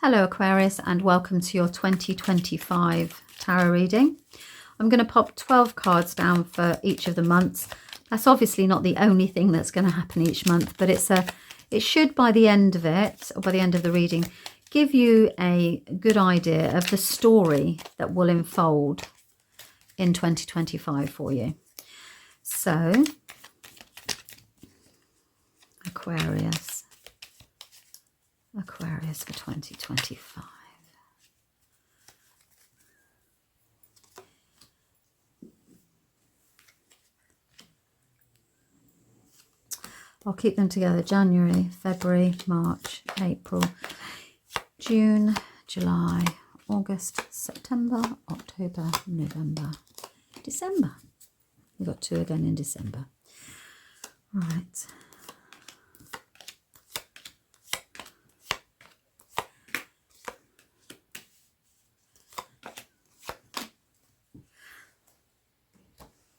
Hello Aquarius, and welcome to your 2025 tarot reading. I'm going to pop 12 cards down for each of the months. That's obviously not the only thing that's going to happen each month, but it should, by the end of it, or by the end of the reading, give you a good idea of the story that will unfold in 2025 for you. So, Aquarius for 2025. I'll keep them together: January, February, March, April, June, July, August, September, October, November, December. We've got two again in December. Right.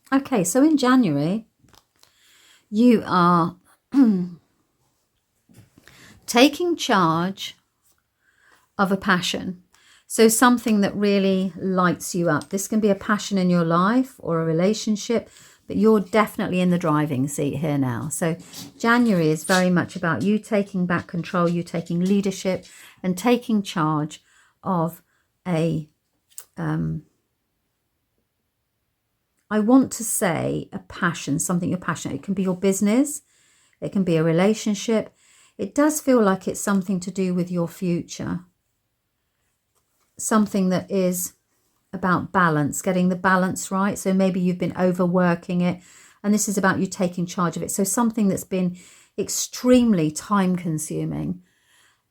Okay, so in January, you are taking charge of a passion. So something that really lights you up. This can be a passion in your life or a relationship, but you're definitely in the driving seat here now. So January is very much about you taking back control, you taking leadership and taking charge of a I want to say a passion, something you're passionate. It can be your business. It can be a relationship. It does feel like it's something to do with your future. Something that is about balance, getting the balance right. So maybe you've been overworking it, and this is about you taking charge of it. So something that's been extremely time consuming.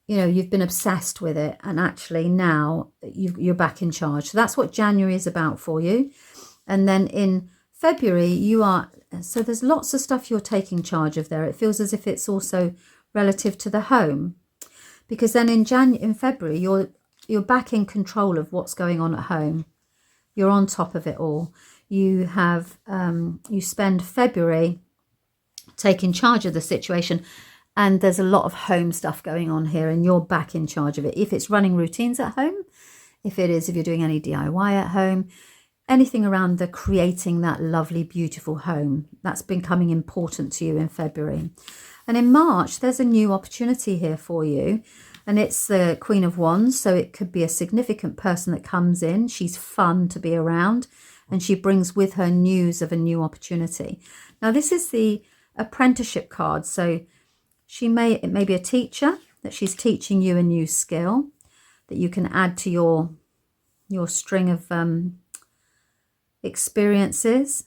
You know, you've been obsessed with it, and actually now you're back in charge. So that's what January is about for you. And then in February, so there's lots of stuff you're taking charge of there. It feels as if it's also relative to the home. Because then in February, you're back in control of what's going on at home. You're on top of it all. You have, you spend February taking charge of the situation. And there's a lot of home stuff going on here, and you're back in charge of it. If it's running routines at home, if you're doing any DIY at home, anything around the creating that lovely, beautiful home, that's becoming important to you in February. And in March, there's a new opportunity here for you. And it's the Queen of Wands. So it could be a significant person that comes in. She's fun to be around, and she brings with her news of a new opportunity. Now, this is the apprenticeship card. So it may be a teacher, that she's teaching you a new skill that you can add to your string of experiences.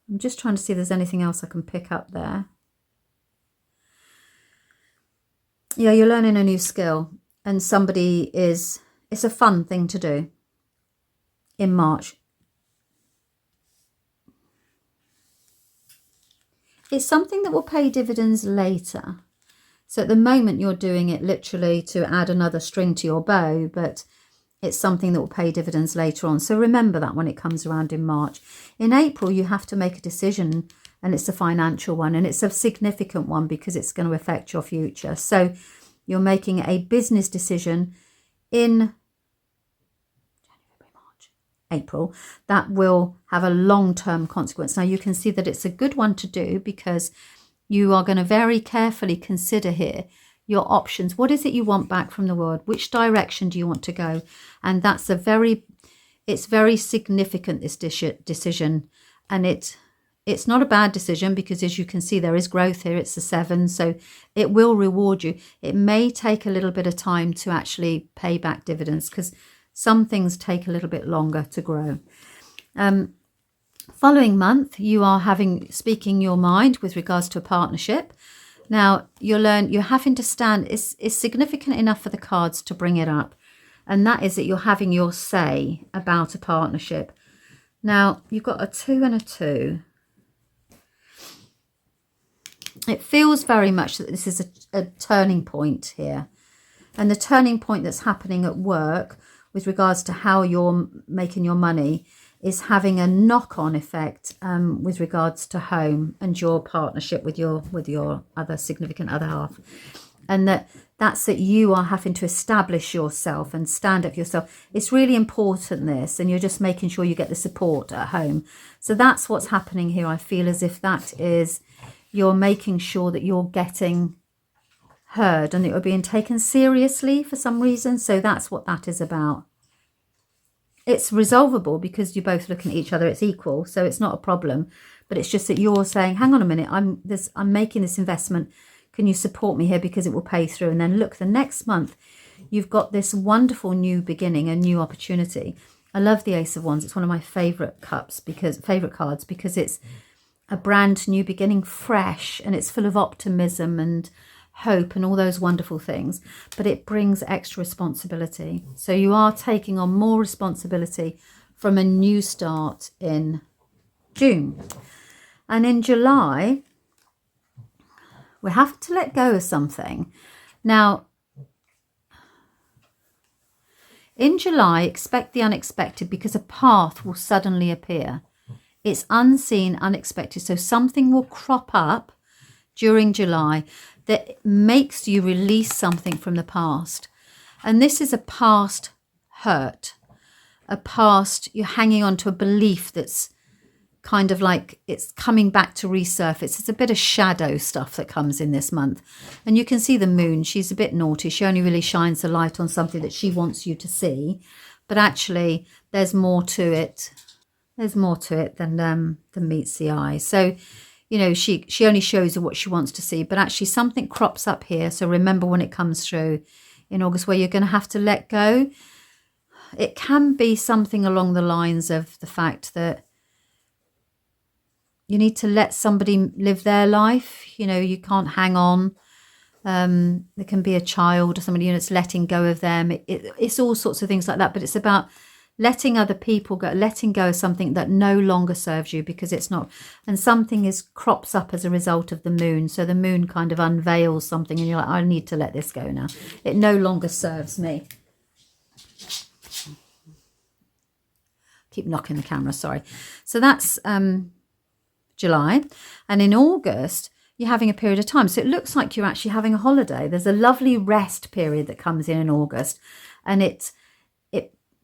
I'm just trying to see if there's anything else I can pick up there. Yeah, you're learning a new skill, and it's a fun thing to do in March. It's something that will pay dividends later. So at the moment you're doing it literally to add another string to your bow, but it's something that will pay dividends later on. So remember that when it comes around in March. In April, you have to make a decision, and it's a financial one, and it's a significant one because it's going to affect your future. So you're making a business decision in April that will have a long-term consequence. Now you can see that it's a good one to do because you are going to very carefully consider here your options. What is it you want back from the world? Which direction do you want to go? And that's it's very significant, this decision. And it's not a bad decision because, as you can see, there is growth here. It's the 7, so it will reward you. It may take a little bit of time to actually pay back dividends because some things take a little bit longer to grow. Following month, you are speaking your mind with regards to a partnership. Now, you're having to stand, it's significant enough for the cards to bring it up. And that is that you're having your say about a partnership. Now, you've got a 2 and a 2. It feels very much that this is a turning point here. And the turning point that's happening at work with regards to how you're making your money is having a knock-on effect with regards to home and your partnership with your other significant other half. And that That's that you are having to establish yourself and stand up for yourself. It's really important, this, and you're just making sure you get the support at home. So that's what's happening here. I feel as if that is, you're making sure that you're getting heard and that you're being taken seriously for some reason. So that's what that is about. It's resolvable because you're both looking at each other. It's equal, so it's not a problem. But it's just that you're saying, hang on a minute, I'm making this investment. Can you support me here because it will pay through? And then look, the next month, you've got this wonderful new beginning, a new opportunity. I love the Ace of Wands. It's one of my favourite cards because it's a brand new beginning, fresh, and it's full of optimism and hope and all those wonderful things. But it brings extra responsibility. So you are taking on more responsibility from a new start in June. And in July, we have to let go of something. Now, in July, expect the unexpected because a path will suddenly appear. It's unseen, unexpected. So something will crop up during July that makes you release something from the past. And this is a past hurt, a past, you're hanging on to a belief that's kind of like it's coming back to resurface. It's a bit of shadow stuff that comes in this month. And you can see the moon. She's a bit naughty. She only really shines the light on something that she wants you to see. But actually, there's more to it. There's more to it than meets the eye. So, you know, she only shows you what she wants to see. But actually, something crops up here. So remember when it comes through in August where you're going to have to let go. It can be something along the lines of the fact that you need to let somebody live their life. You know, you can't hang on. There can be a child or somebody, you know, it's letting go of them. It's all sorts of things like that. But it's about letting other people go, letting go of something that no longer serves you because it's not. And something crops up as a result of the moon. So the moon kind of unveils something and you're like, I need to let this go now. It no longer serves me. Keep knocking the camera, sorry. So that's July. And in August, you're having a period of time. So it looks like you're actually having a holiday. There's a lovely rest period that comes in August. And it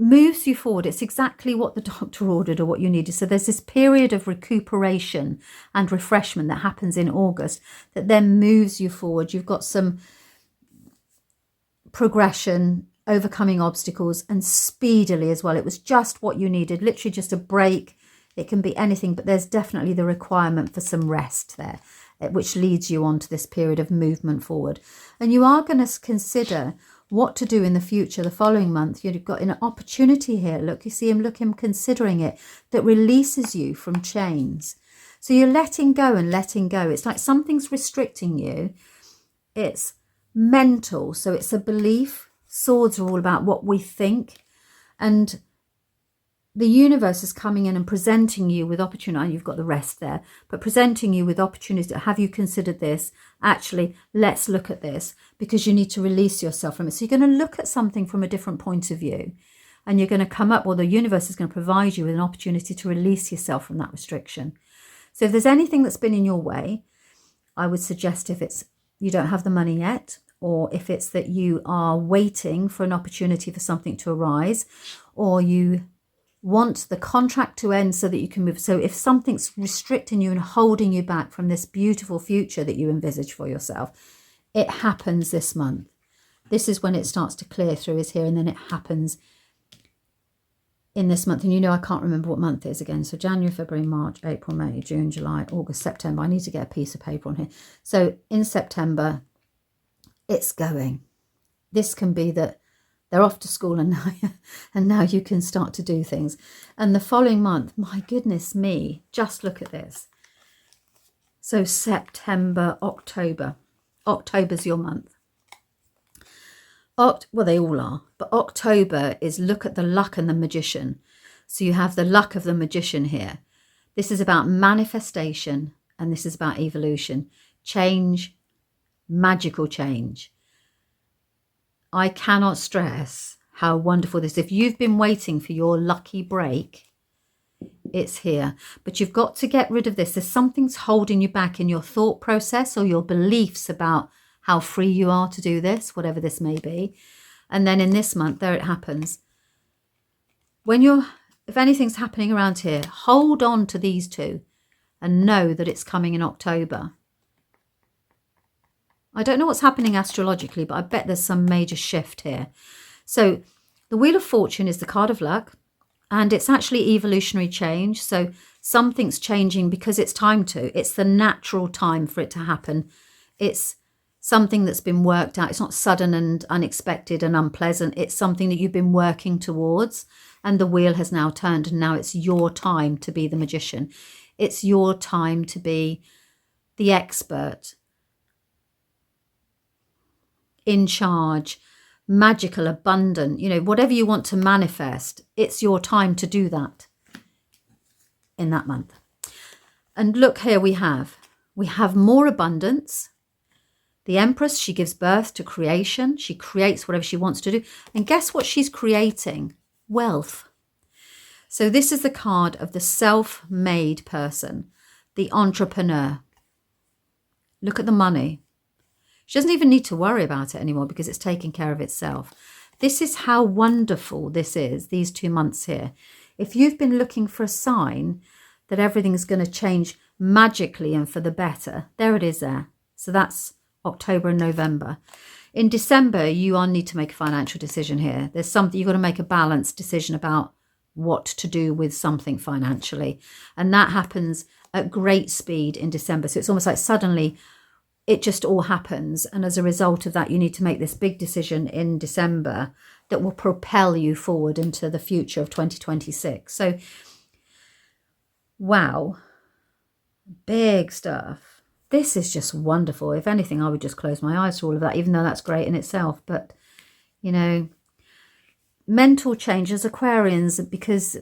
moves you forward. It's exactly what the doctor ordered or what you needed. So there's this period of recuperation and refreshment that happens in August that then moves you forward. You've got some progression, overcoming obstacles, and speedily as well. It was just what you needed, literally just a break. It can be anything, but there's definitely the requirement for some rest there, which leads you on to this period of movement forward. And you are going to consider what to do in the future, the following month. You've got an opportunity here. Look, you see him, considering it, that releases you from chains. So you're letting go and letting go. It's like something's restricting you. It's mental. So it's a belief. Swords are all about what we think. And the universe is coming in and presenting you with opportunity. You've got the rest there, but presenting you with opportunities. Have you considered this? Actually, let's look at this because you need to release yourself from it. So you're going to look at something from a different point of view and you're going to come up, well, the universe is going to provide you with an opportunity to release yourself from that restriction. So if there's anything that's been in your way, I would suggest if it's you don't have the money yet, or if it's that you are waiting for an opportunity for something to arise, or you want the contract to end so that you can move. So if something's restricting you and holding you back from this beautiful future that you envisage for yourself, it happens this month. This is when it starts to clear through, is here, and then it happens in this month. And you know, I can't remember what month it is again. So January, February, March, April, May, June, July, August, September. I need to get a piece of paper on here. So in September, it's going. This can be that they're off to school and now you can start to do things. And the following month, my goodness me, just look at this. So September, October. October's your month. Well, they all are. But October is look at the luck and the magician. So you have the luck of the magician here. This is about manifestation and this is about evolution. Change, magical change. I cannot stress how wonderful this is. If you've been waiting for your lucky break, it's here. But you've got to get rid of this. There's something's holding you back in your thought process or your beliefs about how free you are to do this, whatever this may be. And then in this month, there it happens. If anything's happening around here, hold on to these two and know that it's coming in October. I don't know what's happening astrologically, but I bet there's some major shift here. So the Wheel of Fortune is the card of luck, and it's actually evolutionary change. So something's changing because it's time to. It's the natural time for it to happen. It's something that's been worked out. It's not sudden and unexpected and unpleasant. It's something that you've been working towards, and the wheel has now turned, and now it's your time to be the magician. It's your time to be the expert, in charge, magical, abundant, whatever you want to manifest, it's your time to do that in that month. And look here, we have more abundance. The Empress, she gives birth to creation. She creates whatever she wants to do. And guess what she's creating? Wealth. So this is the card of the self-made person, the entrepreneur. Look at the money. She doesn't even need to worry about it anymore because it's taking care of itself. This is how wonderful this is, these 2 months here. If you've been looking for a sign that everything's going to change magically and for the better, there it is there. So that's October and November. In December, you need to make a financial decision here. There's something, you've got to make a balanced decision about what to do with something financially. And that happens at great speed in December. So it's almost like suddenly it just all happens. And as a result of that, you need to make this big decision in December that will propel you forward into the future of 2026. So, wow, big stuff. This is just wonderful. If anything, I would just close my eyes to all of that, even though that's great in itself. But, mental changes, Aquarians, because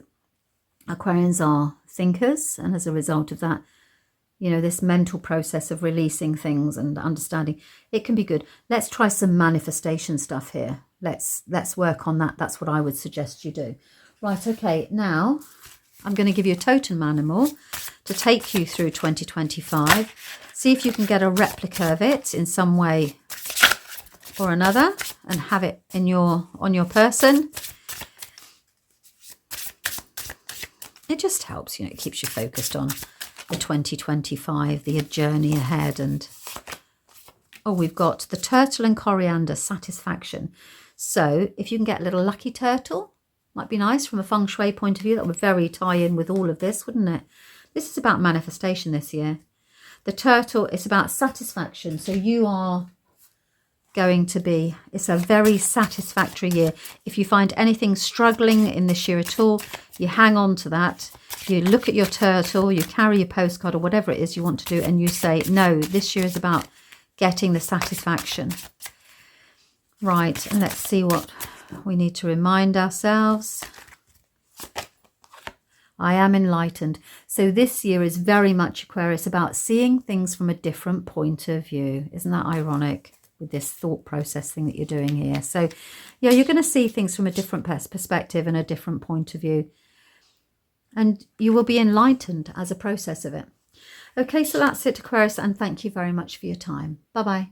Aquarians are thinkers. And as a result of that, this mental process of releasing things and understanding, it can be good. Let's try some manifestation stuff here. Let's work on that. That's what I would suggest you do. Right, okay, now I'm going to give you a totem animal to take you through 2025. See if you can get a replica of it in some way or another and have it on your person. It just helps, it keeps you focused on the 2025, the journey ahead. And we've got the turtle and coriander, satisfaction. So if you can get a little lucky turtle, might be nice from a feng shui point of view. That would very tie in with all of this, wouldn't it? This is about manifestation this year. The turtle is about satisfaction. So you are going to be, it's a very satisfactory year. If you find anything struggling in this year at all, you hang on to that. You look at your turtle, you carry your postcard or whatever it is you want to do, and you say, no, this year is about getting the satisfaction. Right, and let's see what we need to remind ourselves. I am enlightened. So this year is very much, Aquarius, about seeing things from a different point of view. Isn't that ironic with this thought process thing that you're doing here? So, yeah, you're going to see things from a different perspective and a different point of view. And you will be enlightened as a process of it. Okay, so that's it, Aquarius, and thank you very much for your time. Bye-bye.